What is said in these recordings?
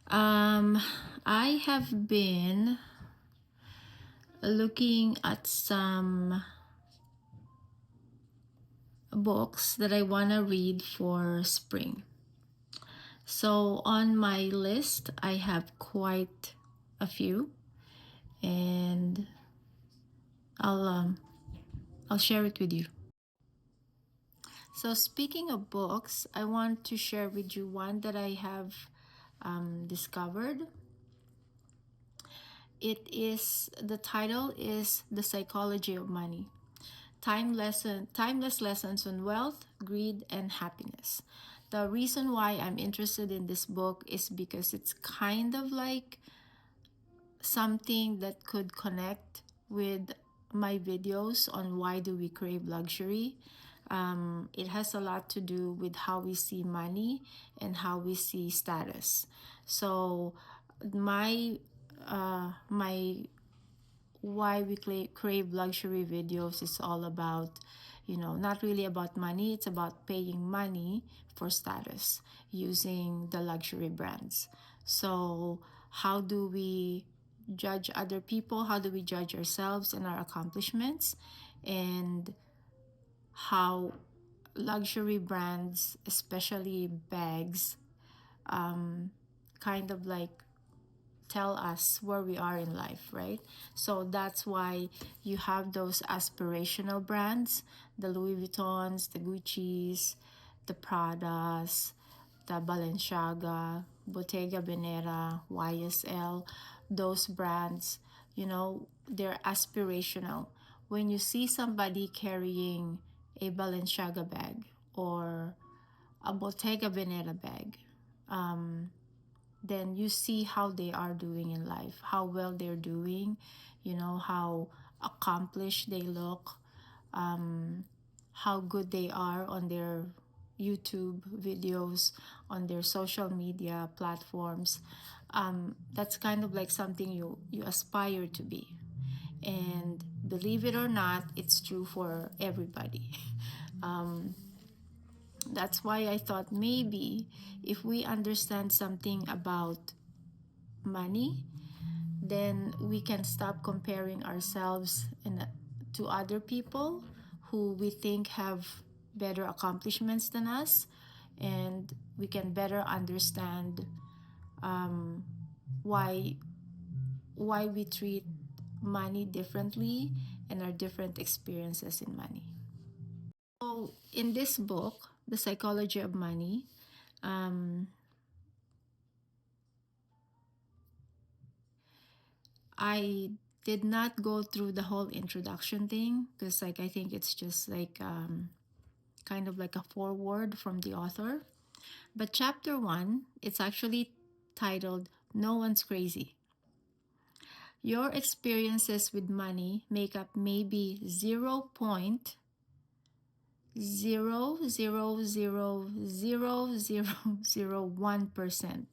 Um, I have been looking at some books that I want to read for spring. So on my list, I have quite a few, and I'll um, I'll share it with you. So speaking of books, I want to share with you one that I have discovered. The title is The Psychology of Money. Timeless lessons on wealth, greed, and happiness. The reason why I'm interested in this book is because it's kind of like something that could connect with my videos on why do we crave luxury. It has a lot to do with how we see money and how we see status. So my why we crave luxury videos is all about, not really about money. It's about paying money for status using the luxury brands. So how do we judge other people? How do we judge ourselves and our accomplishments? And how luxury brands, especially bags, kind of like tell us where we are in life, right? So that's why you have those aspirational brands, the Louis Vuittons, the Gucci's, the Pradas, the Balenciaga, Bottega Veneta, YSL. Those brands, they're aspirational. When you see somebody carrying a Balenciaga bag or a Bottega Veneta bag, then you see how they are doing in life, how well they're doing, how accomplished they look, how good they are on their YouTube videos, on their social media platforms. That's kind of like something you aspire to be. And believe it or not, it's true for everybody. That's why I thought maybe if we understand something about money, then we can stop comparing ourselves to other people who we think have better accomplishments than us, and we can better understand um, why we treat money differently and our different experiences in money. So in this book, The Psychology of Money, um, I did not go through the whole introduction thing because I think it's just like kind of like a foreword from the author. But chapter 1, it's actually titled No One's Crazy. Your experiences with money make up maybe 0.0000001%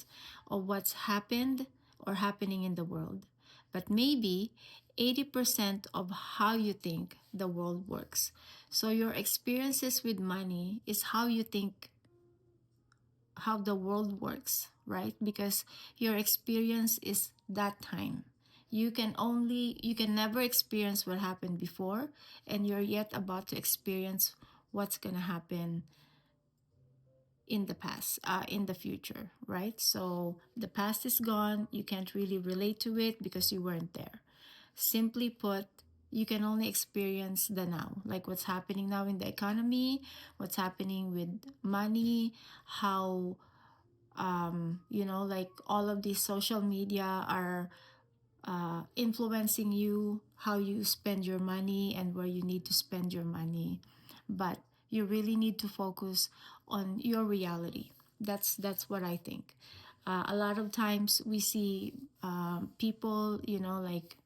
of what's happened or happening in the world, but maybe 80% of how you think the world works. So your experiences with money is how you think how the world works, right? Because your experience is that time. You can never experience what happened before, and you're yet about to experience what's going to happen in the past, in the future, right? So the past is gone. You can't really relate to it because you weren't there. Simply put, you can only experience the now, like what's happening now in the economy, what's happening with money, how like all of these social media are influencing you, how you spend your money and where you need to spend your money. But you really need to focus on your reality. That's what I think. A lot of times we see people, like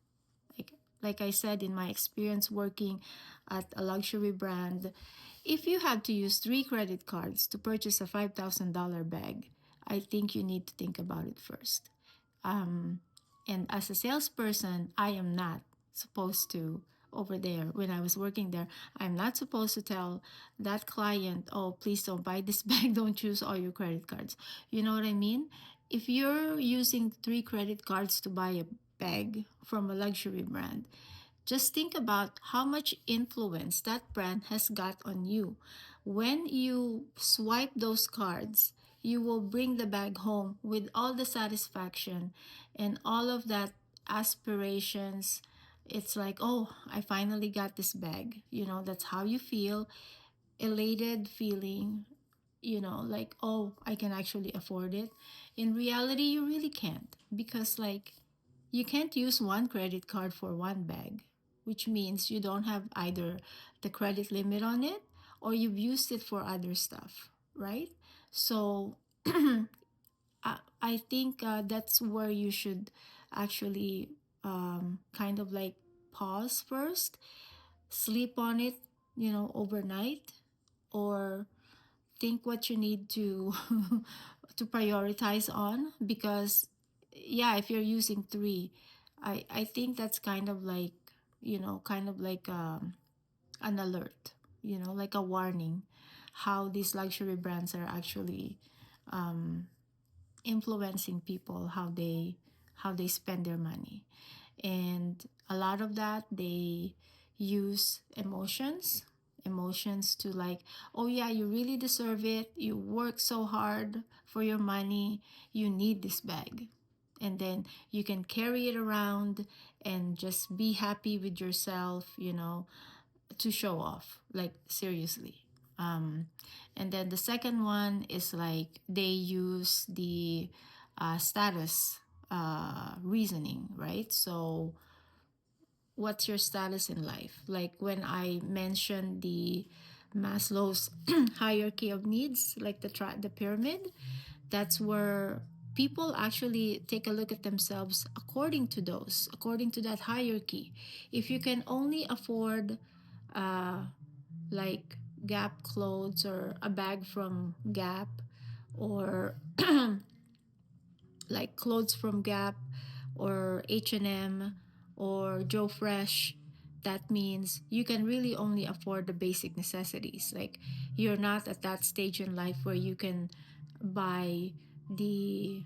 like I said, in my experience working at a luxury brand, if you had to use 3 credit cards to purchase a $5,000 bag, I think you need to think about it first. Um, and as a salesperson, I am not supposed to, over there, when I was working there, I'm not supposed to tell that client, oh, please don't buy this bag, don't choose all your credit cards. You know what I mean? if you're using 3 credit cards to buy a bag from a luxury brand, just think about how much influence that brand has got on you. When you swipe those cards, you will bring the bag home with all the satisfaction and all of that aspirations. It's like, oh, I finally got this bag. That's how you feel, elated feeling, like, oh, I can actually afford it. In reality, you really can't, because like you can't use one credit card for one bag, which means you don't have either the credit limit on it or you've used it for other stuff, right? So I think that's where you should actually kind of like pause first, sleep on it, overnight, or think what you need to to prioritize on. Because yeah, if you're using three, I think that's kind of like, an alert, like a warning, how these luxury brands are actually influencing people, how they spend their money. And a lot of that, they use emotions to like, oh yeah, you really deserve it, you work so hard for your money, you need this bag. And then you can carry it around and just be happy with yourself, to show off, like seriously. um and then the second one is like they use the status reasoning, right? So what's your status in life? Like when I mentioned the Maslow's hierarchy of needs, like the pyramid, that's where people actually take a look at themselves according to that hierarchy. If you can only afford uh like Gap clothes or a bag from Gap, or like clothes from Gap or H&M or Joe Fresh, that means you can really only afford the basic necessities. Like you're not at that stage in life where you can buy the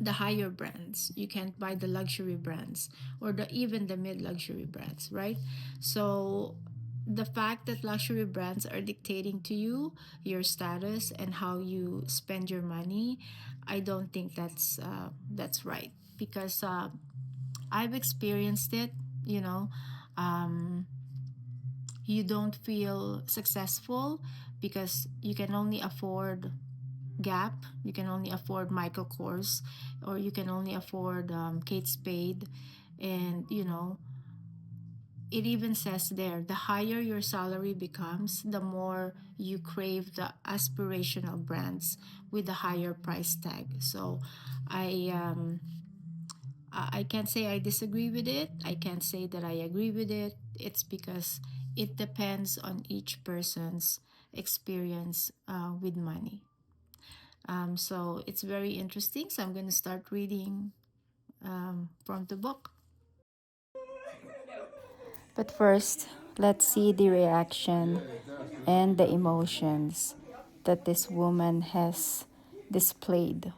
higher brands. You can't buy the luxury brands or even the mid luxury brands, right? So the fact that luxury brands are dictating to you your status and how you spend your money, I don't think that's right. Because I've experienced it. You know, um, you don't feel successful because you can only afford Gap, you can only afford Michael Kors, or you can only afford Kate Spade. And, it even says there, the higher your salary becomes, the more you crave the aspirational brands with the higher price tag. So I can't say I disagree with it. I can't say that I agree with it. It's because it depends on each person's experience with money. So it's very interesting. So I'm going to start reading from the book. But first, let's see the reaction and the emotions that this woman has displayed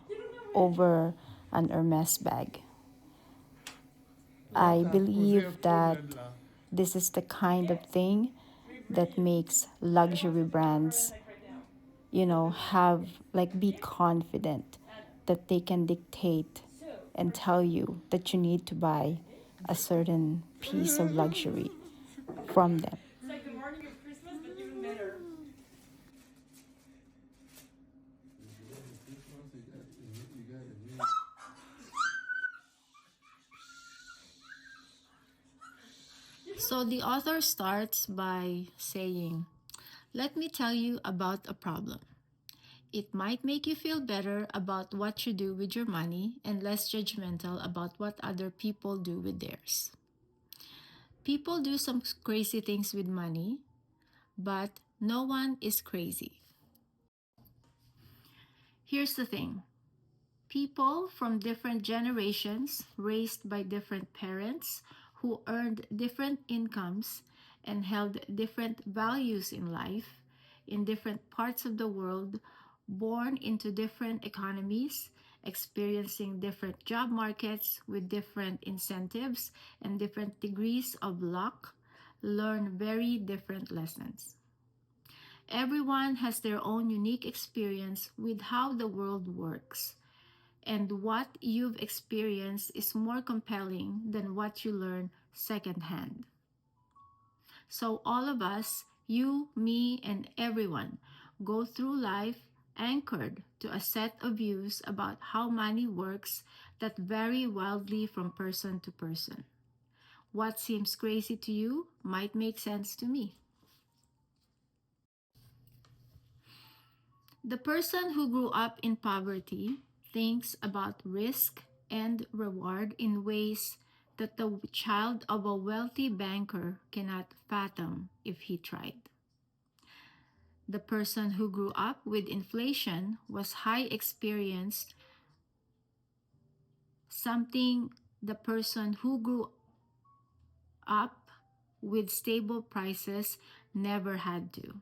over an Hermes bag. I believe that this is the kind of thing that makes luxury brands, have like be confident that they can dictate and tell you that you need to buy a certain piece of luxury from them. It's like the morning of Christmas, but even better. So the author starts by saying, let me tell you about a problem. It might make you feel better about what you do with your money and less judgmental about what other people do with theirs. People do some crazy things with money, but no one is crazy. Here's the thing: people from different generations, raised by different parents, who earned different incomes and held different values in life, in different parts of the world, born into different economies, experiencing different job markets with different incentives and different degrees of luck, learn very different lessons. Everyone has their own unique experience with how the world works, and what you've experienced is more compelling than what you learn secondhand. So, all of us, you, me, and everyone, go through life anchored to a set of views about how money works that vary wildly from person to person. What seems crazy to you might make sense to me. The person who grew up in poverty thinks about risk and reward in ways that the child of a wealthy banker cannot fathom if he tried. The person who grew up with inflation was high experienced, something the person who grew up with stable prices never had to.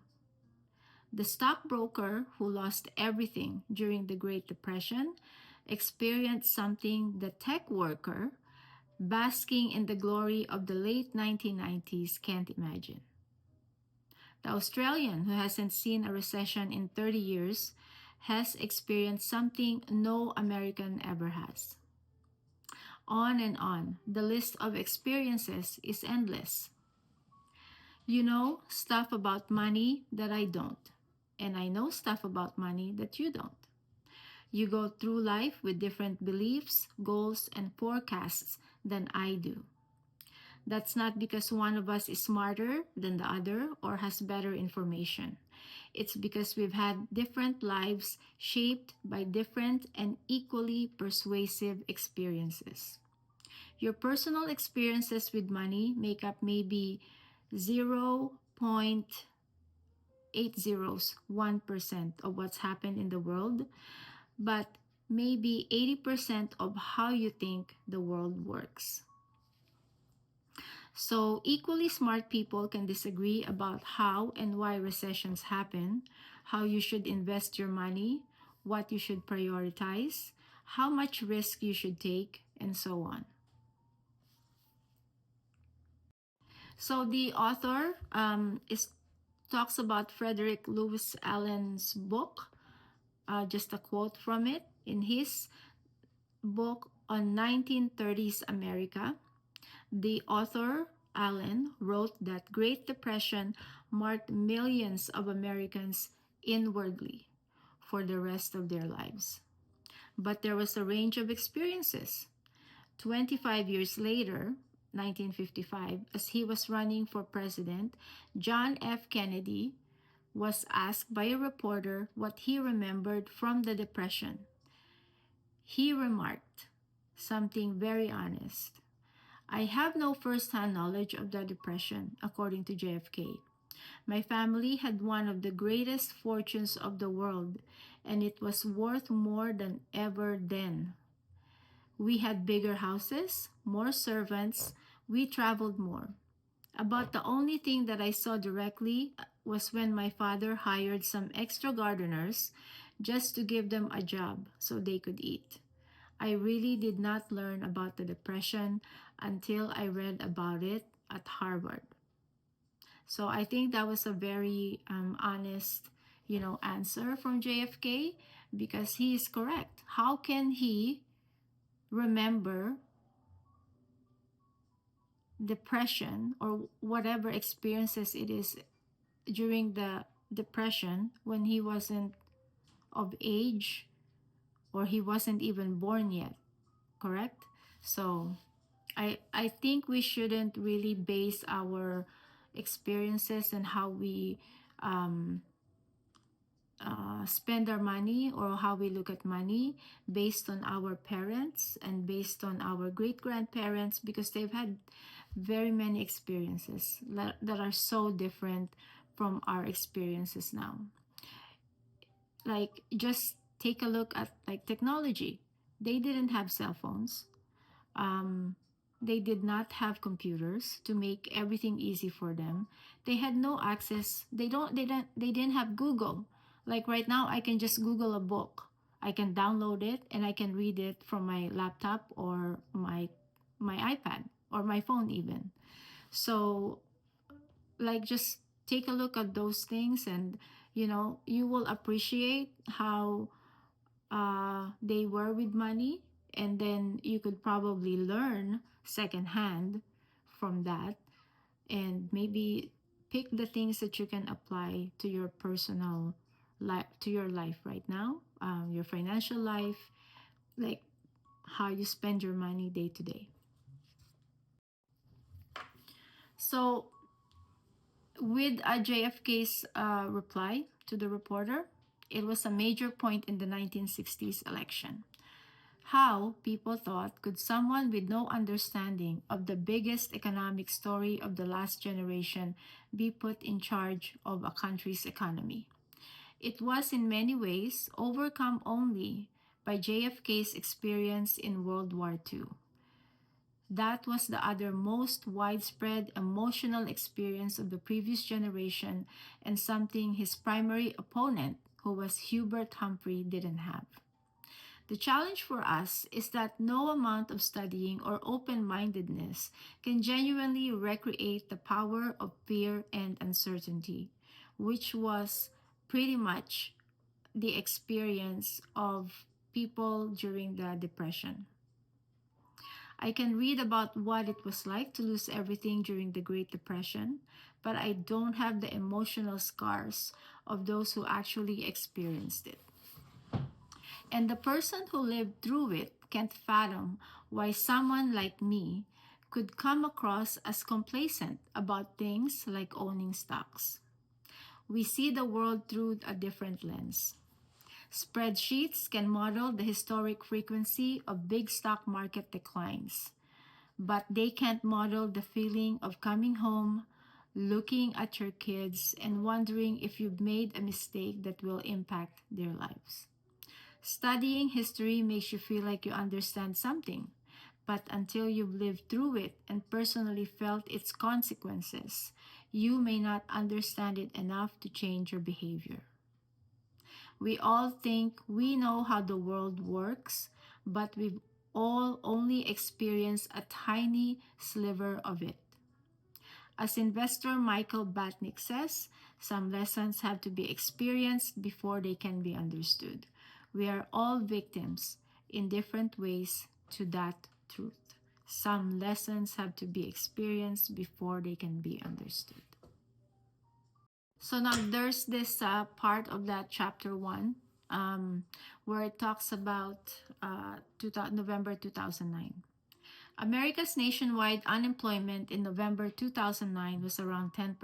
The stockbroker who lost everything during the Great Depression experienced something the tech worker, basking in the glory of the late 1990s, can't imagine. The Australian who hasn't seen a recession in 30 years has experienced something no American ever has. On and on, the list of experiences is endless. You know stuff about money that I don't, and I know stuff about money that you don't. You go through life with different beliefs, goals, and forecasts than I do. That's not because one of us is smarter than the other or has better information. It's because we've had different lives shaped by different and equally persuasive experiences. Your personal experiences with money make up maybe 0.801% of what's happened in the world, but maybe 80% of how you think the world works. So, equally smart people can disagree about how and why recessions happen, how you should invest your money, what you should prioritize, how much risk you should take, and so on. So, the author talks about Frederick Lewis Allen's book, just a quote from it. In his book on 1930s America, the author, Allen, wrote that Great Depression marked millions of Americans inwardly for the rest of their lives. But there was a range of experiences. 25 years later, 1955, as he was running for president, John F. Kennedy was asked by a reporter what he remembered from the Depression. He remarked something very honest. I have no first-hand knowledge of the Depression, according to JFK. My family had one of the greatest fortunes of the world, and it was worth more than ever then. We had bigger houses, more servants, we traveled more. About the only thing that I saw directly was when my father hired some extra gardeners just to give them a job so they could eat. I really did not learn about the Depression until I read about it at Harvard. So I think that was a very honest, answer from JFK, because he is correct. How can he remember depression or whatever experiences it is during the depression when he wasn't of age or he wasn't even born yet, correct? So I think we shouldn't really base our experiences and how we spend our money or how we look at money based on our parents and based on our great grandparents, because they've had very many experiences that are so different from our experiences now. Like, just take a look at like technology. They didn't have cell phones. um, they did not have computers to make everything easy for them. They had no access. They didn't have Google Like right now, I can just Google a book. I can download it and I can read it from my laptop or my iPad or my phone even. So like just take a look at those things, and you will appreciate how they were with money, and then you could probably learn secondhand from that, and maybe pick the things that you can apply to your personal life, to your life right now, your financial life, like how you spend your money day to day. So with JFK's reply to the reporter, it was a major point in the 1960s election. How people thought, could someone with no understanding of the biggest economic story of the last generation be put in charge of a country's economy? It was in many ways overcome only by JFK's experience in World War II. That was the other most widespread emotional experience of the previous generation, and something his primary opponent, who was Hubert Humphrey, didn't have. The challenge for us is that no amount of studying or open mindedness can genuinely recreate the power of fear and uncertainty, which was pretty much the experience of people during the Depression. I can read about what it was like to lose everything during the Great Depression, but I don't have the emotional scars of those who actually experienced it. And the person who lived through it can't fathom why someone like me could come across as complacent about things like owning stocks. We see the world through a different lens. Spreadsheets can model the historic frequency of big stock market declines, but they can't model the feeling of coming home, looking at your kids, and wondering if you've made a mistake that will impact their lives. Studying history makes you feel like you understand something, but until you've lived through it and personally felt its consequences, you may not understand it enough to change your behavior. We all think we know how the world works, but we've all only experienced a tiny sliver of it. As investor Michael Batnick says, some lessons have to be experienced before they can be understood. We are all victims in different ways to that truth. Some lessons have to be experienced before they can be understood. So now there's this part of that chapter 1 where it talks about November 2009. America's nationwide unemployment in November 2009 was around 10%,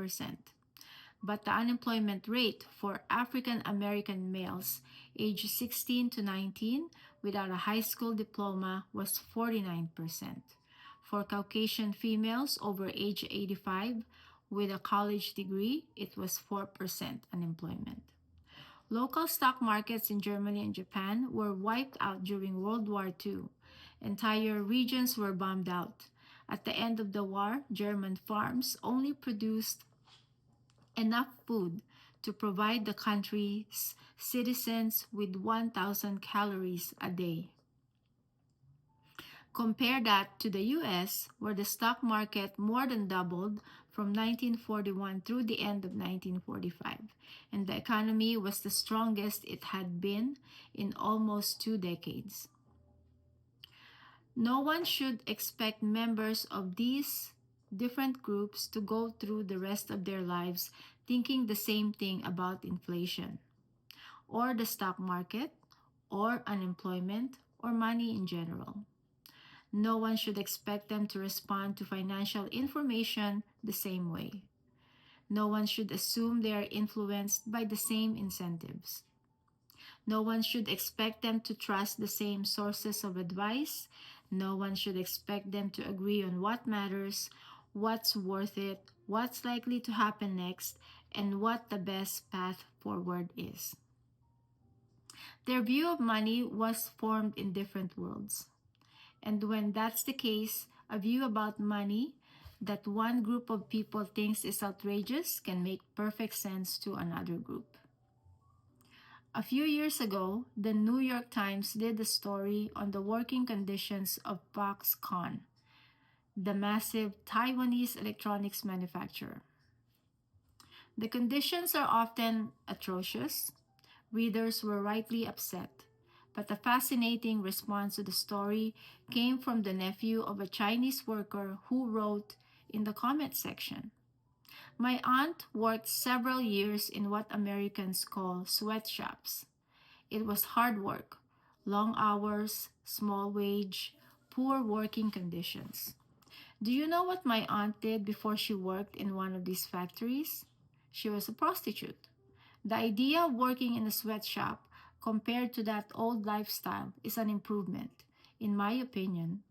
but the unemployment rate for African American males aged 16 to 19 without a high school diploma was 49%. For Caucasian females over age 85 with a college degree, it was 4% unemployment. Local stock markets in Germany and Japan were wiped out during World War II. Entire regions were bombed out. At the end of the war, German farms only produced enough food to provide the country's citizens with 1,000 calories a day. Compare that to the US, where the stock market more than doubled from 1941 through the end of 1945, and the economy was the strongest it had been in almost 2 decades. No one should expect members of these different groups to go through the rest of their lives thinking the same thing about inflation, or the stock market, or unemployment, or money in general. No one should expect them to respond to financial information the same way. No one should assume they are influenced by the same incentives. No one should expect them to trust the same sources of advice. No one should expect them to agree on what matters, what's worth it, what's likely to happen next, and what the best path forward is. Their view of money was formed in different worlds. And when that's the case, a view about money that one group of people thinks is outrageous can make perfect sense to another group. A few years ago, the New York Times did a story on the working conditions of Foxconn, the massive Taiwanese electronics manufacturer. The conditions are often atrocious. Readers were rightly upset, but a fascinating response to the story came from the nephew of a Chinese worker who wrote in the comment section. My aunt worked several years in what Americans call sweatshops. It was hard work, long hours, small wage, poor working conditions. Do you know what my aunt did before she worked in one of these factories? She was a prostitute. The idea of working in a sweatshop compared to that old lifestyle is an improvement, in my opinion.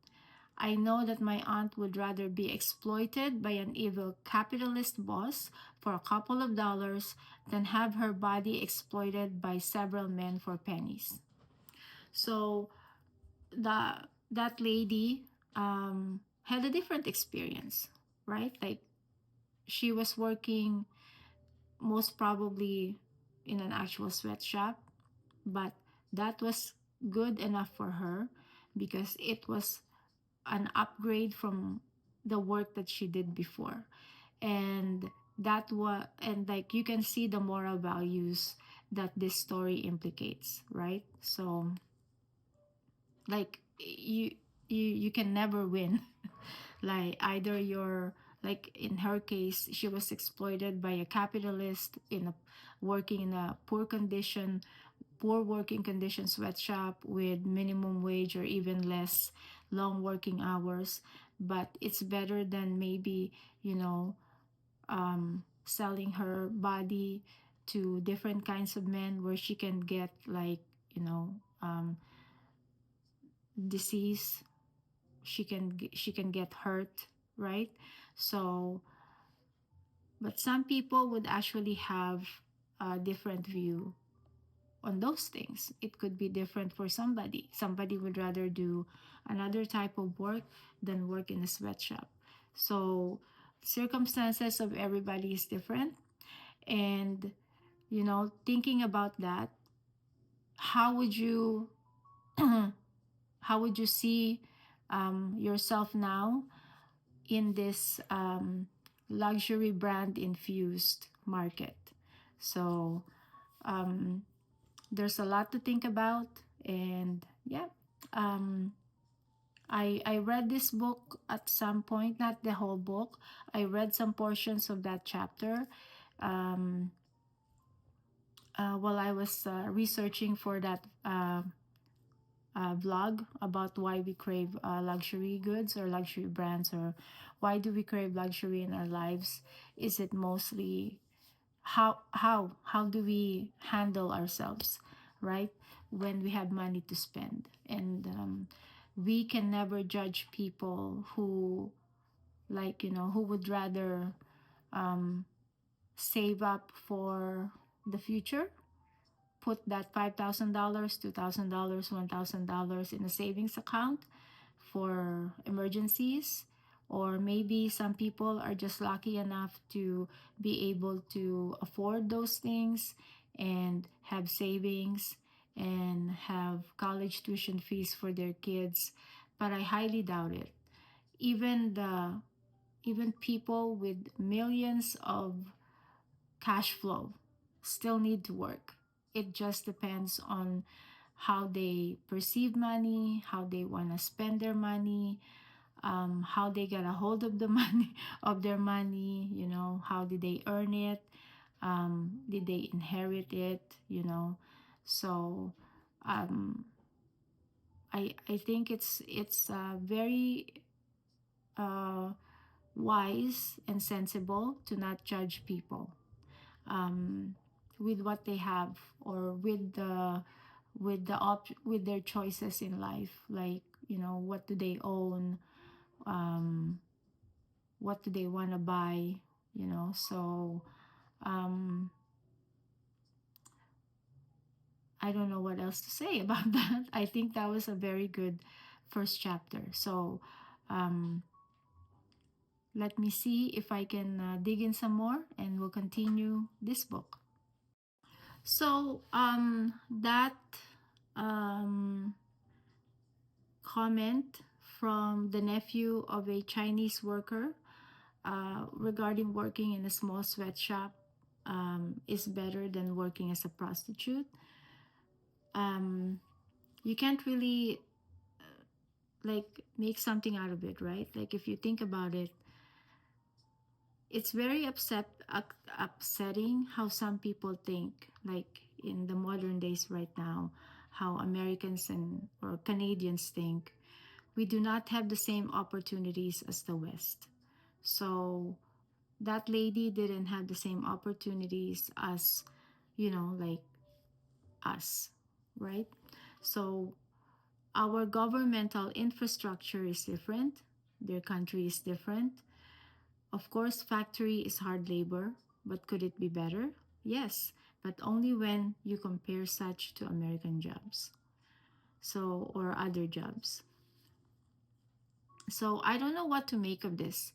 I know that my aunt would rather be exploited by an evil capitalist boss for a couple of dollars than have her body exploited by several men for pennies. So the that lady had a different experience, right? Like she was working most probably in an actual sweatshop, but that was good enough for her because it was an upgrade from the work that she did before. And that was, and like you can see the moral values that this story implicates, right? So like you can never win. Like either you're, like in her case, she was exploited by a capitalist in a working in a poor working condition sweatshop with minimum wage or even less long working hours. But it's better than maybe, you know, selling her body to different kinds of men where she can get like, you know, disease. She can get hurt, right? So but some people would actually have a different view on those things. It could be different for somebody. Somebody would rather do another type of work than work in a sweatshop. So circumstances of everybody is different. And, you know, thinking about that, how would you how would you see yourself now in this luxury brand infused market? So um, there's a lot to think about. And yeah, um, I read this book at some point, not the whole book. I read some portions of that chapter um, while I was researching for that vlog about why we crave luxury goods or luxury brands, or why do we crave luxury in our lives. Is it mostly how do we handle ourselves, right, when we have money to spend? And we can never judge people who, like, you know, who would rather um, save up for the future, put that $5,000, $2,000, $1,000 in a savings account for emergencies. Or maybe some people are just lucky enough to be able to afford those things and have savings and have college tuition fees for their kids. But I highly doubt it. Even people with millions of cash flow still need to work. It just depends on how they perceive money, how they want to spend their money, how they get a hold of the money of their money. You know, how did they earn it? Did they inherit it? You know, so um, I think it's very uh, wise and sensible to not judge people um, with what they have, or with their choices in life. Like, you know, what do they own? um, what do they want to buy? You know, so um, I don't know what else to say about that. I think that was a very good first chapter. So um, let me see if I can dig in some more, and we'll continue this book. So that um, comment from the nephew of a Chinese worker regarding working in a small sweatshop is better than working as a prostitute. Um, you can't really like make something out of it, right? Like if you think about it, it's very upsetting how some people think, like in the modern days right now, how Americans and or Canadians think we do not have the same opportunities as the West. So that lady didn't have the same opportunities as, like us, right? So our governmental infrastructure is different, their country is different. Of course, factory is hard labor, but could it be better? Yes, but only when you compare such to American jobs. So, or other jobs. So, I don't know what to make of this.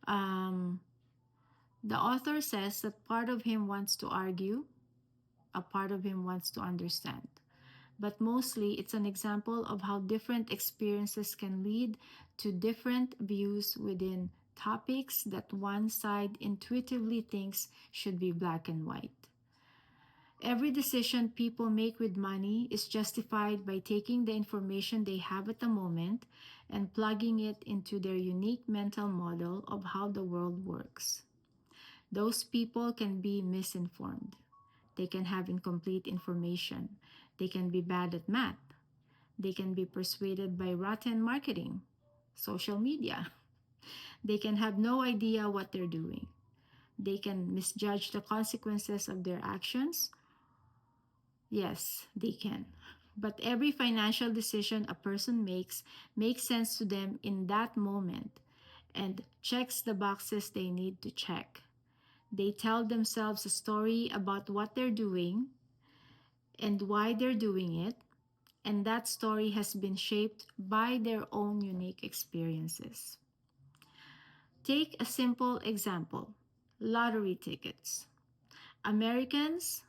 Um, the author says that part of him wants to argue, a part of him wants to understand. But mostly, it's an example of how different experiences can lead to different views within topics that one side intuitively thinks should be black and white. Every decision people make with money is justified by taking the information they have at the moment and plugging it into their unique mental model of how the world works. Those people can be misinformed. They can have incomplete information. They can be bad at math. They can be persuaded by rotten marketing, social media. They can have no idea what they're doing. They can misjudge the consequences of their actions. Yes, they can. But every financial decision a person makes sense to them in that moment and checks the boxes they need to check. They tell themselves a story about what they're doing and why they're doing it, and that story has been shaped by their own unique experiences. Take a simple example: lottery tickets. Americans,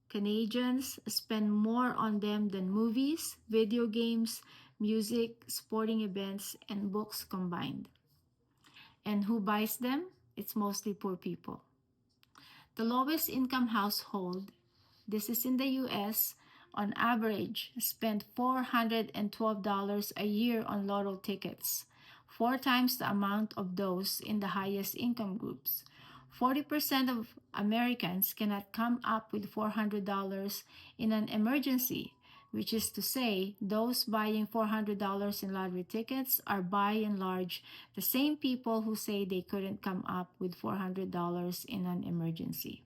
Canadians spend more on them than movies, video games, music, sporting events, and books combined. And who buys them? It's mostly poor people. The lowest income household, this is in the US, on average spend $412 a year on lotto tickets, four times the amount of those in the highest income groups. 40% of Americans cannot come up with $400 in an emergency, which is to say, those buying $400 in lottery tickets are by and large the same people who say they couldn't come up with $400 in an emergency.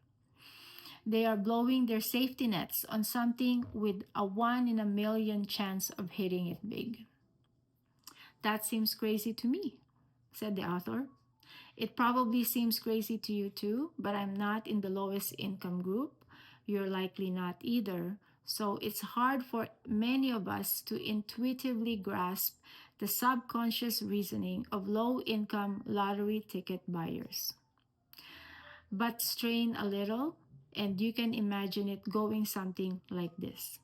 They are blowing their safety nets on something with a 1 in a million chance of hitting it big. That seems crazy to me, said the author. It probably seems crazy to you too, but I'm not in the lowest income group. You're likely not either. So it's hard for many of us to intuitively grasp the subconscious reasoning of low income lottery ticket buyers. But strain a little, and you can imagine it going something like this.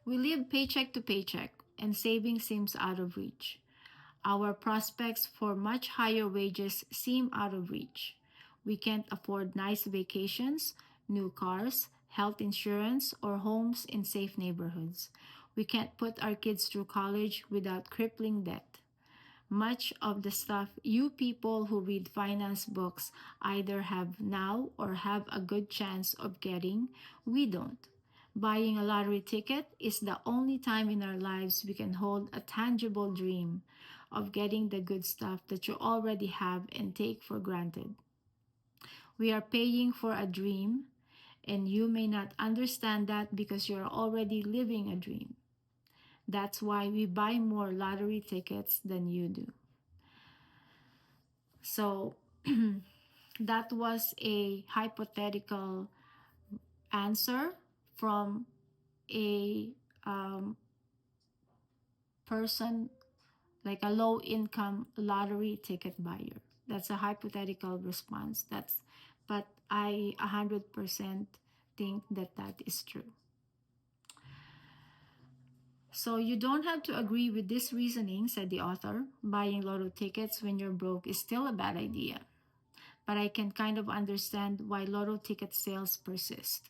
We live paycheck to paycheck, and saving seems out of reach. Our prospects for much higher wages seem out of reach. We can't afford nice vacations, new cars, health insurance, or homes in safe neighborhoods. We can't put our kids through college without crippling debt. Much of the stuff you people who read finance books either have now or have a good chance of getting, we don't. Buying a lottery ticket is the only time in our lives we can hold a tangible dream of getting the good stuff that you already have and take for granted. We are paying for a dream, and you may not understand that because you're already living a dream. That's why we buy more lottery tickets than you do. So that was a hypothetical answer from a person, like a low income lottery ticket buyer. That's a hypothetical response. But I 100% think that that is true. So you don't have to agree with this reasoning, said the author. Buying lotto tickets when you're broke is still a bad idea. But I can kind of understand why lotto ticket sales persist.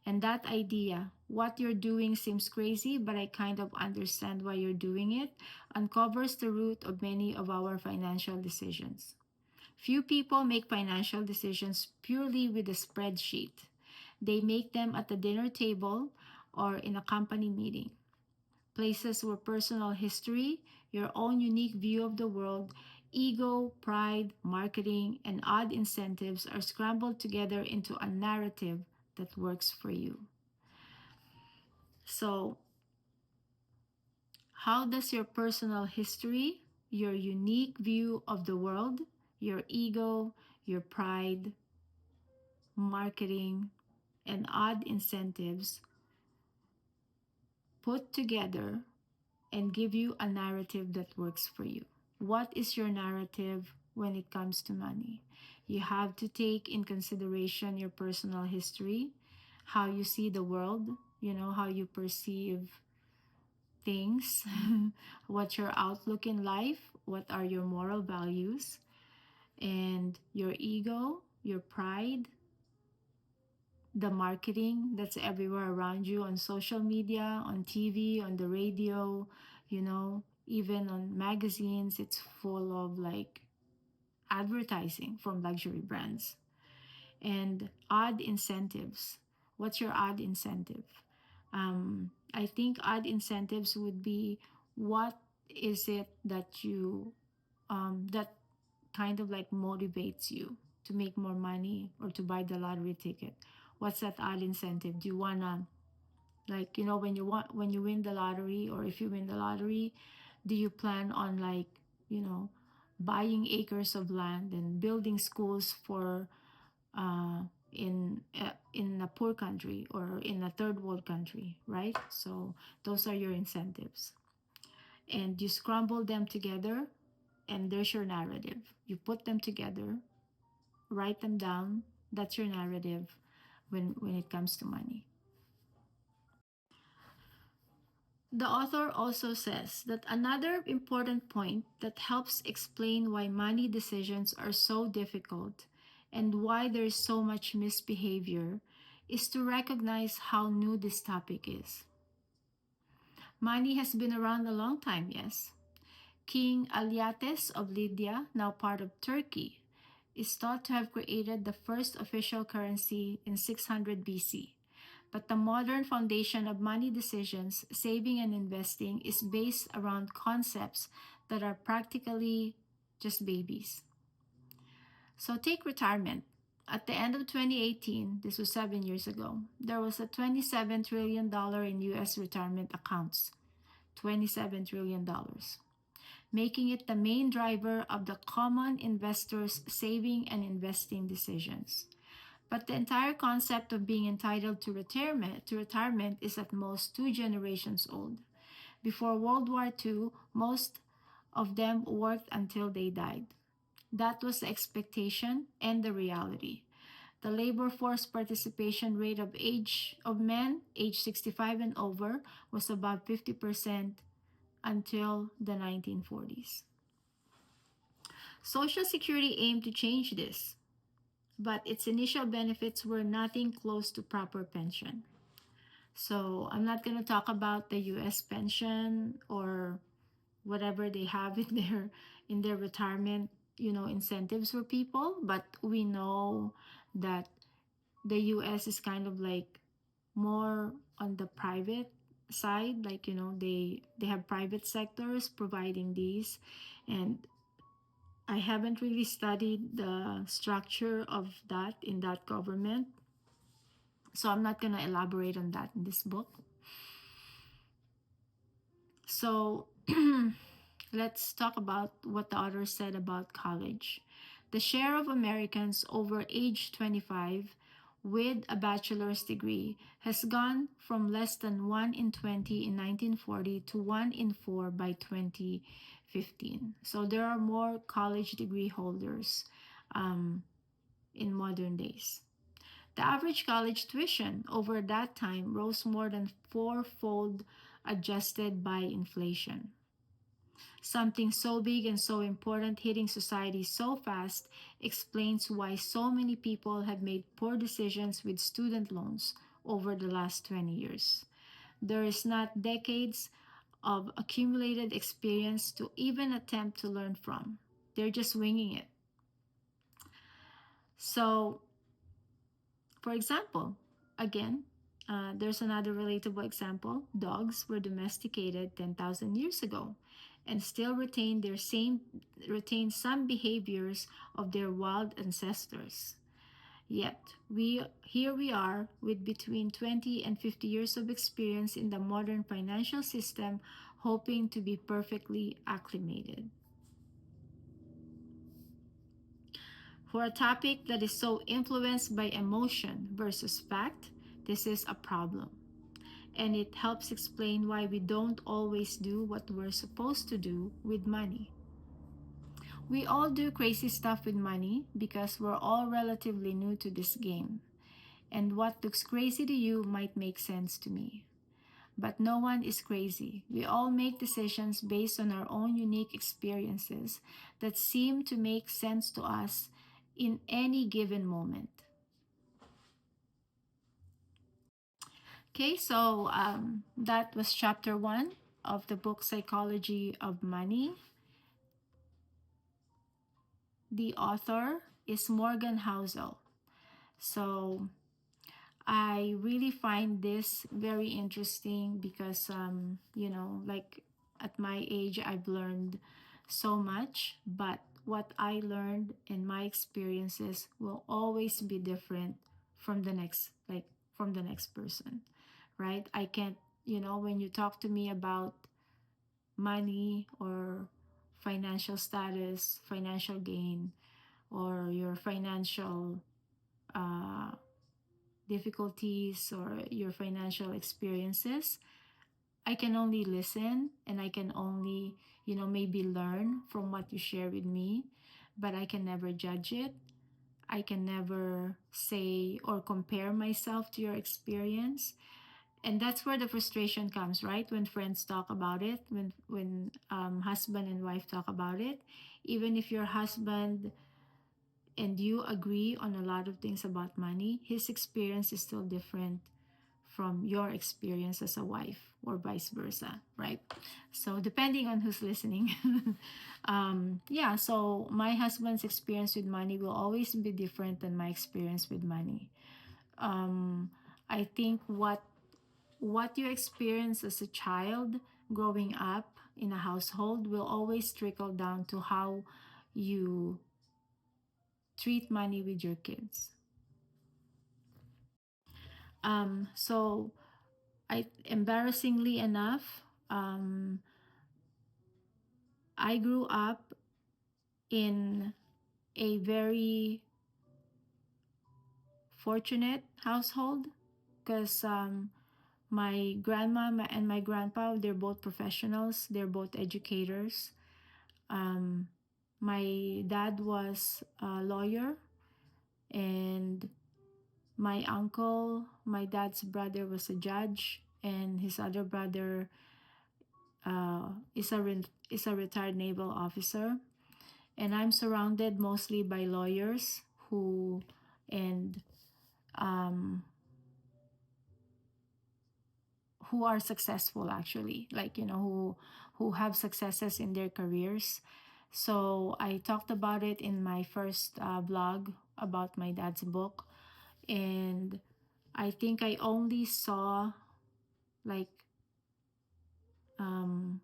And that idea, what you're doing seems crazy, but I kind of understand why you're doing it, uncovers the root of many of our financial decisions. Few people make financial decisions purely with a spreadsheet. They make them at the dinner table or in a company meeting. Places where personal history, your own unique view of the world, ego, pride, marketing, and odd incentives are scrambled together into a narrative that works for you. So, how does your personal history, your unique view of the world, your ego, your pride, marketing, and odd incentives put together and give you a narrative that works for you? What is your narrative when it comes to money? You have to take in consideration your personal history, how you see the world, how you perceive things, what's your outlook in life, what are your moral values, and your ego, your pride, the marketing that's everywhere around you on social media, on TV, on the radio, even on magazines. It's full of like advertising from luxury brands and odd incentives. What's your odd incentive? I think odd incentives would be, what is it that that kind of like motivates you to make more money or to buy the lottery ticket? What's that odd incentive? Do you wanna, like, when you win the lottery, or if you win the lottery, do you plan on, like, you know buying acres of land and building schools for uh in a poor country or in a third world country, right? So those are your incentives, and you scramble them together, and there's your narrative. You put them together, write them down. That's your narrative when it comes to money. The author also says that another important point that helps explain why money decisions are so difficult and why there is so much misbehavior is to recognize how new this topic is. Money has been around a long time, yes. King Alyattes of Lydia, now part of Turkey, is thought to have created the first official currency in 600 BC. But the modern foundation of money decisions, saving and investing, is based around concepts that are practically just babies. So take retirement. At the end of 2018, this was 7 years ago, there was a $27 trillion in US retirement accounts. $27 trillion, making it the main driver of the common investor's saving and investing decisions. But the entire concept of being entitled to retirement is at most 2 generations old. Before World War II, most of them worked until they died. That was the expectation and the reality. The labor force participation rate of men age 65 and over was about 50% until the 1940s. Social Security aimed to change this, but its initial benefits were nothing close to proper pension. So I'm not going to talk about the US pension or whatever they have in their retirement, incentives for people, but we know that the US is kind of like more on the private side, like, they have private sectors providing these, and I haven't really studied the structure of that in that government, so I'm not going to elaborate on that in this book. So let's talk about what the author said about college. The share of Americans over age 25 with a bachelor's degree has gone from less than 1 in 20 in 1940 to 1 in 4 by 2015. So there are more college degree holders. Um, in modern days. The average college tuition over that time rose more than fourfold, adjusted by inflation. Something so big and so important hitting society so fast explains why so many people have made poor decisions with student loans over the last 20 years. There is not decades of accumulated experience to even attempt to learn from. They're just winging it. So, for example, again, there's another relatable example. Dogs were domesticated 10,000 years ago and still retain some behaviors of their wild ancestors. Yet, we are with between 20 and 50 years of experience in the modern financial system, hoping to be perfectly acclimated. For a topic that is so influenced by emotion versus fact, this is a problem. And it helps explain why we don't always do what we're supposed to do with money. We all do crazy stuff with money because we're all relatively new to this game. And what looks crazy to you might make sense to me. But no one is crazy. We all make decisions based on our own unique experiences that seem to make sense to us in any given moment. Okay, so that was chapter one of the book Psychology of Money. The author is Morgan Housel. So I really find this very interesting because, like at my age, I've learned so much, but what I learned and my experiences will always be different from the next, like from the next person, right? I can't, when you talk to me about money or financial status, financial gain, or your financial uh, difficulties or your financial experiences, I can only listen and I can only, maybe learn from what you share with me, but I can never judge it. I can never say or compare myself to your experience. And that's where the frustration comes, right? When friends talk about it, when husband and wife talk about it, even if your husband and you agree on a lot of things about money, his experience is still different from your experience as a wife or vice versa, right? So depending on who's listening. Yeah, so my husband's experience with money will always be different than my experience with money. um, I think what you experience as a child growing up in a household will always trickle down to how you treat money with your kids. So I embarrassingly enough, I grew up in a very fortunate household because my grandma and my grandpa, they're both professionals, they're both educators. um, my dad was a lawyer, and my uncle, my dad's brother, was a judge, and his other brother is a retired naval officer. And I'm surrounded mostly by lawyers who and um, who are successful, actually, like who have successes in their careers. So I talked about it in my first blog about my dad's book, and I think I only saw like um,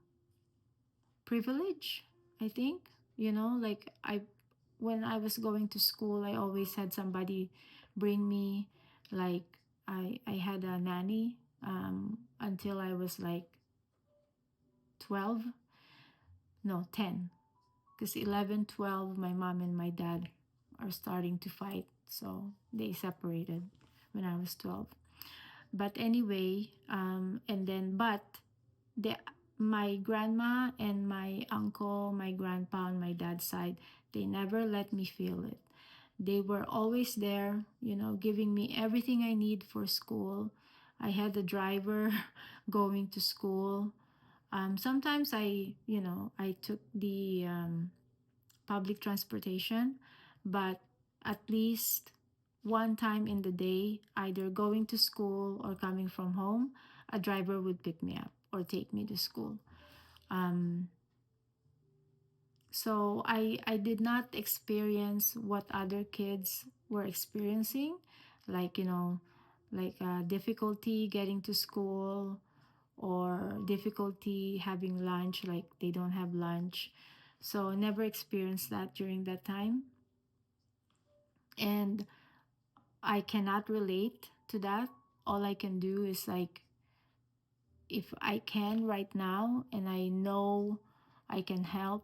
privilege. I think, like when I was going to school, I always had somebody bring me, like I had a nanny until I was like 12, no, 10, because 11, 12, my mom and my dad are starting to fight, so they separated when I was 12. But anyway, and then but the my grandma and my uncle, my grandpa on my dad's side, they never let me feel it. They were always there, giving me everything I need for school. I had a driver going to school. Sometimes I took the public transportation, but at least one time in the day, either going to school or coming from home, a driver would pick me up or take me to school. Um, so I did not experience what other kids were experiencing, like difficulty getting to school, or difficulty having lunch, like they don't have lunch. So I never experienced that during that time, and I cannot relate to that. All I can do is, like, if I can right now and I know I can help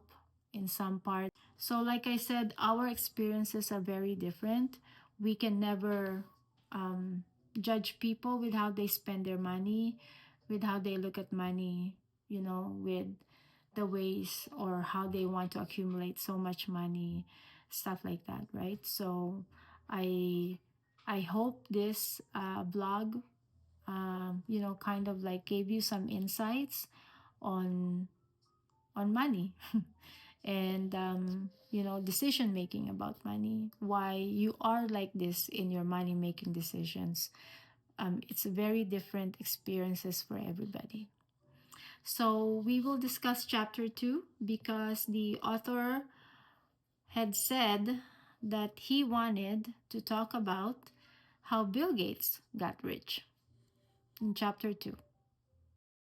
in some part. So, like I said, our experiences are very different. We can never um, judge people with how they spend their money, with how they look at money, with the ways or how they want to accumulate so much money, stuff like that, right? So, I I hope this blog kind of like gave you some insights on money and decision making about money, why you are like this in your money making decisions. It's very different experiences for everybody. So we will discuss chapter 2 because the author had said that he wanted to talk about how Bill Gates got rich in chapter 2.